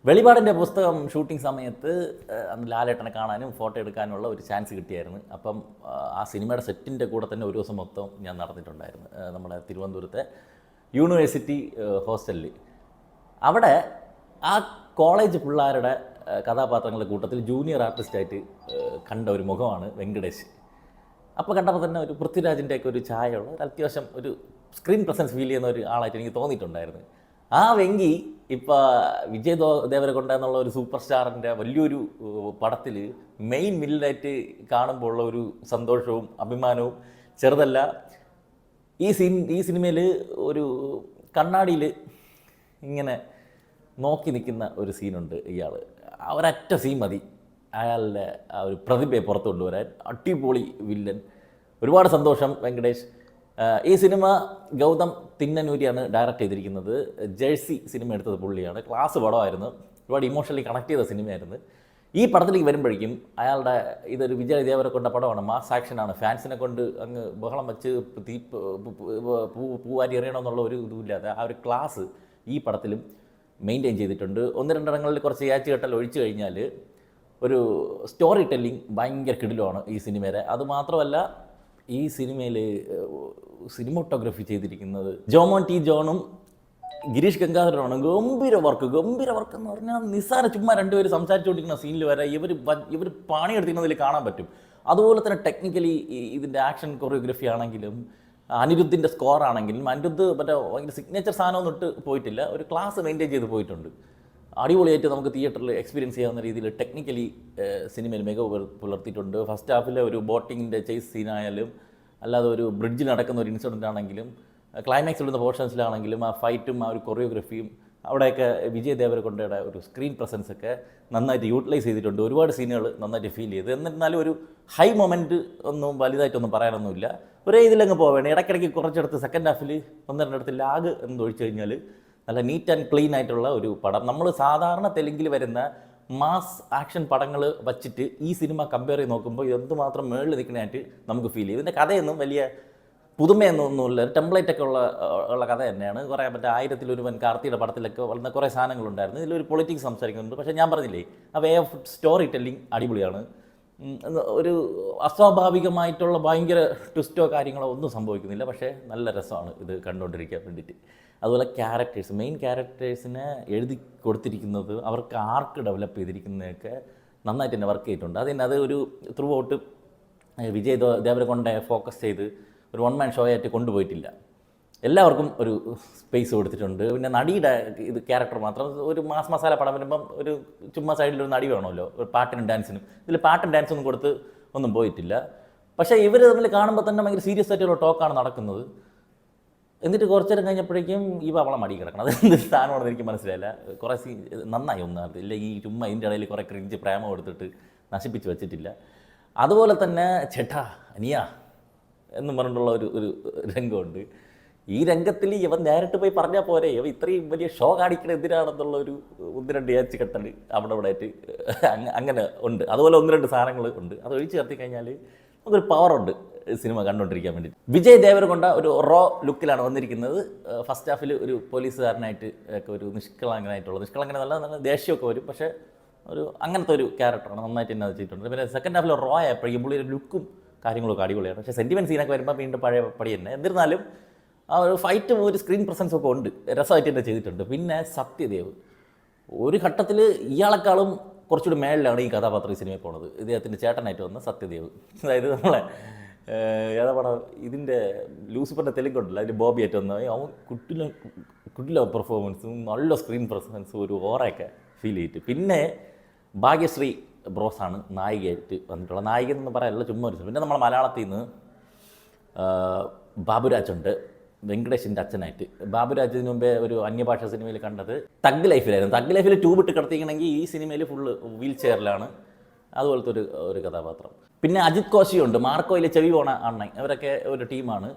വെളിപാടിൻ്റെ പുസ്തകം ഷൂട്ടിംഗ് സമയത്ത് അന്ന് ലാലേട്ടനെ കാണാനും ഫോട്ടോ എടുക്കാനുമുള്ള ഒരു ചാൻസ് കിട്ടിയായിരുന്നു. അപ്പം ആ സിനിമയുടെ സെറ്റിൻ്റെ കൂടെ തന്നെ ഒരു ദിവസം മൊത്തം ഞാൻ നടന്നിട്ടുണ്ടായിരുന്നു നമ്മുടെ തിരുവനന്തപുരത്തെ യൂണിവേഴ്സിറ്റി ഹോസ്റ്റലിൽ. അവിടെ ആ കോളേജ് പിള്ളേരുടെ കഥാപാത്രങ്ങളുടെ കൂട്ടത്തിൽ ജൂനിയർ ആർട്ടിസ്റ്റായിട്ട് കണ്ട ഒരു മുഖമാണ് വെങ്കടേഷ്. അപ്പോൾ കണ്ടപ്പോൾ തന്നെ ഒരു പൃഥ്വിരാജിൻ്റെയൊക്കെ ഒരു ഛായയുള്ള ഒരു അത്യാവശ്യം ഒരു സ്ക്രീൻ പ്രസൻസ് ഫീൽ ചെയ്യുന്ന ഒരു ആളായിട്ട് എനിക്ക് തോന്നിയിട്ടുണ്ടായിരുന്നു. ആ വെങ്കി ഇപ്പോൾ വിജയ് ദേവരകൊണ്ട എന്നുള്ള ഒരു സൂപ്പർ സ്റ്റാറിൻ്റെ വലിയൊരു പടത്തിൽ മെയിൻ വില്ലനായിട്ട് കാണുമ്പോൾ ഉള്ള ഒരു സന്തോഷവും അഭിമാനവും ചെറുതല്ല. ഈ സിനിമയിൽ ഒരു കണ്ണാടിയിൽ ഇങ്ങനെ നോക്കി നിൽക്കുന്ന ഒരു സീനുണ്ട്. ഇയാൾ ഒരൊറ്റ സീൻ മതി അയാളുടെ ആ ഒരു പ്രതിഭയെ പുറത്തു കൊണ്ടുവരാൻ. അടിപൊളി വില്ലൻ. ഒരുപാട് സന്തോഷം വെങ്കടേഷ്. ഈ സിനിമ ഗൗതം തിന്നനൂരിയാണ് ഡയറക്റ്റ് ചെയ്തിരിക്കുന്നത്. ജേഴ്സി സിനിമ എടുത്തത് പുള്ളിയാണ്. ക്ലാസ് പടമായിരുന്നു. ഒരുപാട് ഇമോഷണലി കണക്ട് ചെയ്ത സിനിമയായിരുന്നു. ഈ പടത്തിലേക്ക് വരുമ്പോഴേക്കും അയാളുടെ ഇതൊരു വിജയ് ദേവരകൊണ്ട പടമാണ്. മാസ് ആക്ഷനാണ്. ഫാൻസിനെ കൊണ്ട് അങ്ങ് ബഹളം വെച്ച് പൂവാരി എറിയണമെന്നുള്ള ഒരു ഇതുമില്ലാതെ ആ ഒരു ക്ലാസ് ഈ പടത്തിലും മെയിൻറ്റെയിൻ ചെയ്തിട്ടുണ്ട്. ഒന്ന് രണ്ടിടങ്ങളിൽ കുറച്ച് കെട്ടൽ ഒഴിച്ചു കഴിഞ്ഞാൽ ഒരു സ്റ്റോറി ടെല്ലിംഗ് ഭയങ്കര കിടിലമാണ് ഈ സിനിമയുടെ. അതുമാത്രമല്ല ഈ സിനിമയിൽ സിനിമോട്ടോഗ്രഫി ചെയ്തിരിക്കുന്നത് ജോമോൻ ടി ജോണും ഗിരീഷ് ഗംഗാധരനുമാണ്. ഗംഭീര വർക്ക് എന്ന് പറഞ്ഞാൽ നിസ്സാര ചുമ്മാ രണ്ടുപേര് സംസാരിച്ചുകൊണ്ടിരിക്കുന്ന സീനിൽ വരെ ഇവർ പണിയെടുത്തിരുന്നതിൽ കാണാൻ പറ്റും. അതുപോലെ തന്നെ ടെക്നിക്കലി ഇതിൻ്റെ ആക്ഷൻ കൊറിയോഗ്രഫി ആണെങ്കിലും അനിരുദ്ധിൻ്റെ സ്കോർ ആണെങ്കിലും അനിരുദ്ധ് മറ്റേ ഭയങ്കര സിഗ്നേച്ചർ സാധനമൊന്നും ഇട്ട് പോയിട്ടില്ല. ഒരു ക്ലാസ് മെയിൻറ്റെയിൻ ചെയ്ത് പോയിട്ടുണ്ട്. അടിപൊളിയായിട്ട് നമുക്ക് തിയേറ്ററിൽ എക്സ്പീരിയൻസ് ചെയ്യാവുന്ന രീതിയിൽ ടെക്നിക്കലി സിനിമയിൽ മികവ് പുലർത്തിയിട്ടുണ്ട്. ഫസ്റ്റ് ഹാഫിലെ ഒരു ബോട്ടിങ്ങിൻ്റെ ചേസ് സീനായാലും അല്ലാതെ ഒരു ബ്രിഡ്ജിൽ നടക്കുന്ന ഒരു ഇൻസിഡൻ്റ് ആണെങ്കിലും ക്ലൈമാക്സ് ഇടുന്ന പോർഷൻസിലാണെങ്കിലും ആ ഫൈറ്റും ആ ഒരു കൊറിയോഗ്രഫിയും അവിടെയൊക്കെ വിജയ് ദേവരകൊണ്ടയുടെ ഒരു സ്ക്രീൻ പ്രസൻസ് ഒക്കെ നന്നായിട്ട് യൂട്ടിലൈസ് ചെയ്തിട്ടുണ്ട്. ഒരുപാട് സീനുകൾ നന്നായിട്ട് ഫീൽ ചെയ്ത്. എന്നിരുന്നാലും ഒരു ഹൈ മൊമെൻറ്റ് ഒന്നും വലുതായിട്ടൊന്നും പറയാനൊന്നുമില്ല. ഒരേ ഇതിലങ്ങ് പോവേണം. ഇടയ്ക്കിടയ്ക്ക് കുറച്ചെടുത്ത് സെക്കൻഡ് ഹാഫിൽ ഒന്ന് രണ്ടിടത്ത് ലാഗ് എന്ന് ഒഴിച്ചു കഴിഞ്ഞാൽ നല്ല നീറ്റ് ആൻഡ് ക്ലീൻ ആയിട്ടുള്ള ഒരു പടം. നമ്മൾ സാധാരണ തെലുങ്കിൽ വരുന്ന മാസ് ആക്ഷൻ പടങ്ങൾ വച്ചിട്ട് ഈ സിനിമ കമ്പയർ ചെയ്ത് നോക്കുമ്പോൾ എന്തുമാത്രം മേളിൽ നിൽക്കുന്നതായിട്ട് നമുക്ക് ഫീൽ ചെയ്യും. ഇതിൻ്റെ കഥയൊന്നും വലിയ പുതുമയൊന്നുമില്ല. ടെംപ്ലേറ്റൊക്കെ ഉള്ള കഥ തന്നെയാണ്. കുറേ മറ്റേ 1000-ലൊരുവൻ കാർത്തിയുടെ പടത്തിലൊക്കെ വളർന്ന കുറേ സാധനങ്ങളുണ്ടായിരുന്നു. ഇതിലൊരു പൊളിറ്റിക്സ് സംസാരിക്കുന്നുണ്ട്. പക്ഷേ ഞാൻ പറഞ്ഞില്ലേ, ആ വേ ഓഫ് സ്റ്റോറി ടെല്ലിംഗ് അടിപൊളിയാണ്. ഒരു അസ്വാഭാവികമായിട്ടുള്ള ഭയങ്കര ട്വിസ്റ്റോ കാര്യങ്ങളോ ഒന്നും സംഭവിക്കുന്നില്ല. പക്ഷേ നല്ല രസമാണ് ഇത് കണ്ടുകൊണ്ടിരിക്കാൻ വേണ്ടിയിട്ട്. അതുപോലെ മെയിൻ ക്യാരക്ടേഴ്സിനെ എഴുതി കൊടുത്തിരിക്കുന്നത്, അവർക്ക് ആർക്ക് ഡെവലപ്പ് ചെയ്തിരിക്കുന്നതൊക്കെ നന്നായിട്ട് തന്നെ വർക്ക് ചെയ്തിട്ടുണ്ട്. അത് ഒരു ത്രൂ ഔട്ട് വിജയ് ദേവരകൊണ്ടയെ ഫോക്കസ് ചെയ്ത് ഒരു വൺ മാൻ ഷോ ആയിട്ട് കൊണ്ടുപോയിട്ടില്ല. എല്ലാവർക്കും ഒരു സ്പേസ് കൊടുത്തിട്ടുണ്ട്. പിന്നെ നടിയുടെ ഇത് ക്യാരക്ടർ മാത്രം ഒരു മാസ് മസാല പടം വരുമ്പം ഒരു ചുമ്മാ സൈഡിലൊരു നടി വേണമല്ലോ, ഒരു പാട്ടിനും ഡാൻസിനും. ഇതിൽ പാട്ടും ഡാൻസൊന്നും കൊടുത്ത് ഒന്നും പോയിട്ടില്ല. പക്ഷേ ഇവർ തമ്മിൽ കാണുമ്പോൾ തന്നെ ഭയങ്കര സീരിയസ് ആയിട്ടുള്ള ടോക്കാണ് നടക്കുന്നത്. എന്നിട്ട് കുറച്ചു നേരം കഴിഞ്ഞപ്പോഴേക്കും ഈ അവളെ മടി കിടക്കണം. അതെന്ത് സ്ഥാനമാണെന്ന് എനിക്ക് മനസ്സിലായില്ല. കുറേ നന്നായി ഒന്നും ഇല്ല. ഈ ചുമ്മാ ഇതിൻ്റെ ഇടയിൽ കുറേ ക്രിഞ്ച് പ്രേമം കൊടുത്തിട്ട് നശിപ്പിച്ച് വെച്ചിട്ടില്ല. അതുപോലെ തന്നെ ചേട്ടാ അനിയ എന്നും പറഞ്ഞിട്ടുള്ള ഒരു രംഗമുണ്ട്. ഈ രംഗത്തിൽ ഇവൻ നേരിട്ട് പോയി പറഞ്ഞാൽ പോരെ, ഇവ ഇത്രയും വലിയ ഷോ കാണിക്കണം എന്തിനാണെന്നുള്ള ഒരു ഒന്ന് രണ്ട് ഏച്ച് കെട്ടൽ അവിടെ ആയിട്ട് അങ്ങനെ ഉണ്ട്. അതുപോലെ ഒന്ന് രണ്ട് സാധനങ്ങൾ ഉണ്ട്. അത് ഒഴിച്ച് ചേർത്തി കഴിഞ്ഞാൽ നമുക്കൊരു പവറുണ്ട് സിനിമ കണ്ടുകൊണ്ടിരിക്കാൻ വേണ്ടി. വിജയ് ദേവരകൊണ്ട ഒരു റോ ലുക്കിലാണ് വന്നിരിക്കുന്നത്. ഫസ്റ്റ് ഹാഫിൽ ഒരു പോലീസുകാരനായിട്ട് ഒക്കെ ഒരു നിഷ്കളങ്കനല്ല ദേഷ്യമൊക്കെ വരും. പക്ഷേ ഒരു അങ്ങനത്തെ ഒരു ക്യാരക്ടറാണ്. നന്നായിട്ട് തന്നെ അത് ചെയ്തിട്ടുണ്ട്. പിന്നെ സെക്കൻഡ് ഹാഫിൽ റോ ആയപ്പോഴേക്കും പുള്ളിയുടെ ലുക്കും കാര്യങ്ങളൊക്കെ അടിപൊളിയാണ്. പക്ഷേ സെൻറ്റിമെൻറ്റ് സീനൊക്കെ വരുമ്പോൾ വീണ്ടും പഴയ പടി തന്നെ. എന്നിരുന്നാലും ആ ഒരു ഫൈറ്റും ഒരു സ്ക്രീൻ പ്രസൻസും ഒക്കെ ഉണ്ട്. രസമായിട്ട് തന്നെ ചെയ്തിട്ടുണ്ട്. പിന്നെ സത്യദേവ് ഒരു ഘട്ടത്തിൽ ഇയാളെക്കാളും കുറച്ചുകൂടി മേളിലാണ് ഈ കഥാപാത്രം ഈ സിനിമയിൽ പോകുന്നത്. ഇദ്ദേഹത്തിൻ്റെ ചേട്ടനായിട്ട് വന്ന സത്യദേവ്. അതായത് നമ്മളെ ഏതാ പടം ഇതിൻ്റെ ലൂസിഫറിൻ്റെ തെലുങ്കുണ്ടല്ലോ, അതിൻ്റെ ബോബി ആയിട്ട് വന്ന അവൻ കുട്ടില പെർഫോമൻസും നല്ല സ്ക്രീൻ പ്രസൻസും ഒരു ഓറയൊക്കെ ഫീൽ ചെയ്തിട്ട്. പിന്നെ ഭാഗ്യശ്രീ ബ്രോസാണ് നായികയായിട്ട് വന്നിട്ടുള്ള. നായിക എന്ന് പറയാനുള്ള ചുമ്മാ ഒരു. പിന്നെ നമ്മളെ മലയാളത്തിൽ നിന്ന് ബാബുരാജുണ്ട് വെങ്കടേഷിൻ്റെ അച്ഛനായിട്ട്. ബാബുരാജിന് മുമ്പേ ഒരു അന്യഭാഷ സിനിമയിൽ കണ്ടത് തഗ് ലൈഫിലായിരുന്നു. തഗ് ലൈഫിൽ ട്യൂബ് ഇട്ട് കിടത്തിക്കണമെങ്കിൽ ഈ സിനിമയിൽ ഫുള്ള് വീൽ ചെയറിലാണ്. അതുപോലത്തെ ഒരു കഥാപാത്രം. പിന്നെ അജിത് കോശിയുണ്ട്, മാർക്കോയിലെ ചെവി പോണ അണ്ണൻ. അവരൊക്കെ ഒരു ടീമാണ്.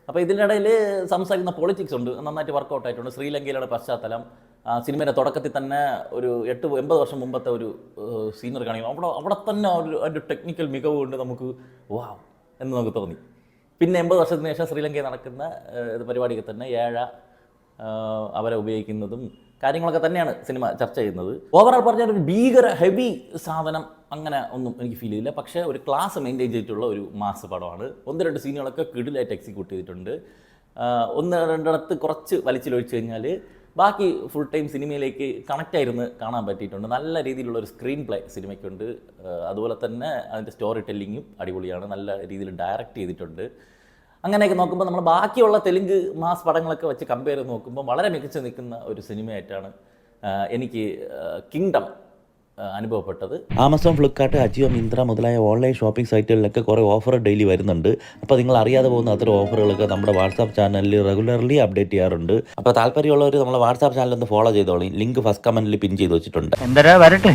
അപ്പോൾ ഇതിൻ്റെ ഇടയിൽ സംസാരിക്കുന്ന പൊളിറ്റിക്സ് ഉണ്ട്, നന്നായിട്ട് വർക്കൗട്ട് ആയിട്ടുണ്ട്. ശ്രീലങ്കയിലുള്ള പശ്ചാത്തലം സിനിമയുടെ തുടക്കത്തിൽ തന്നെ ഒരു 80 വർഷം മുമ്പത്തെ ഒരു സീനറി കാണിക്കണം. അവിടെ തന്നെ ഒരു ടെക്നിക്കൽ മികവ് കൊണ്ട് നമുക്ക് വാവ് എന്ന് നമുക്ക് തോന്നി. പിന്നെ 80 വർഷത്തിന് ശേഷം ശ്രീലങ്കയിൽ നടക്കുന്ന പരിപാടിക്ക് തന്നെ അവരെ ഉപയോഗിക്കുന്നതും കാര്യങ്ങളൊക്കെ തന്നെയാണ് സിനിമ ചർച്ച ചെയ്യുന്നത്. ഓവറോൾ പറഞ്ഞാൽ ഒരു ഭീകര ഹെവി സാധനം അങ്ങനെ ഒന്നും എനിക്ക് ഫീൽ ചെയ്തില്ല. പക്ഷേ ഒരു ക്ലാസ് മെയിൻറ്റെയിൻ ചെയ്തിട്ടുള്ള ഒരു മാസ് പടമാണ്. 1-2 സീനുകളൊക്കെ കിടിലായിട്ട് എക്സിക്യൂട്ട് ചെയ്തിട്ടുണ്ട്. 1-2 കുറച്ച് വലിച്ചിലൊഴിച്ച് കഴിഞ്ഞാൽ ബാക്കി ഫുൾ ടൈം സിനിമയിലേക്ക് കണക്റ്റായിരുന്ന് കാണാൻ പറ്റിയിട്ടുണ്ട്. നല്ല രീതിയിലുള്ള ഒരു സ്ക്രീൻ പ്ലേ സിനിമയ്ക്കുണ്ട്. അതുപോലെ തന്നെ അതിൻ്റെ സ്റ്റോറി ടെല്ലിങ്ങും അടിപൊളിയാണ്. നല്ല രീതിയിൽ ഡയറക്റ്റ് ചെയ്തിട്ടുണ്ട്. അങ്ങനെയൊക്കെ നോക്കുമ്പോൾ നമ്മൾ ബാക്കിയുള്ള തെലുങ്ക് മാസ് പടങ്ങളൊക്കെ വെച്ച് കമ്പയർ ചെയ്ത് നോക്കുമ്പോൾ വളരെ മികച്ച് നിൽക്കുന്ന ഒരു സിനിമയായിട്ടാണ് എനിക്ക് കിങ്ഡം അനുഭവപ്പെട്ടത്. ആമസോൺ, ഫ്ലിപ്കാർട്ട്, അജിയോ, മിന്ത്ര മുതലായ ഓൺലൈൻ ഷോപ്പിംഗ് സൈറ്റുകളിലൊക്കെ കുറേ ഓഫർ ഡെയിലി വരുന്നുണ്ട്. അപ്പോൾ നിങ്ങൾ അറിയാതെ പോകുന്ന അത്തരം ഓഫറുകളൊക്കെ നമ്മുടെ വാട്സാപ്പ് ചാനലിൽ റെഗുലർലി അപ്ഡേറ്റ് ചെയ്യാറുണ്ട്. അപ്പോൾ താല്പര്യമുള്ളവർ നമ്മളെ വാട്സാപ്പ് ചാനൽ ഒന്ന് ഫോളോ ചെയ്തോളൂ. ലിങ്ക് ഫസ്റ്റ് കമൻറ്റിൽ പിൻ ചെയ്ത് വെച്ചിട്ടുണ്ട്. എന്തരാ വരട്ടെ.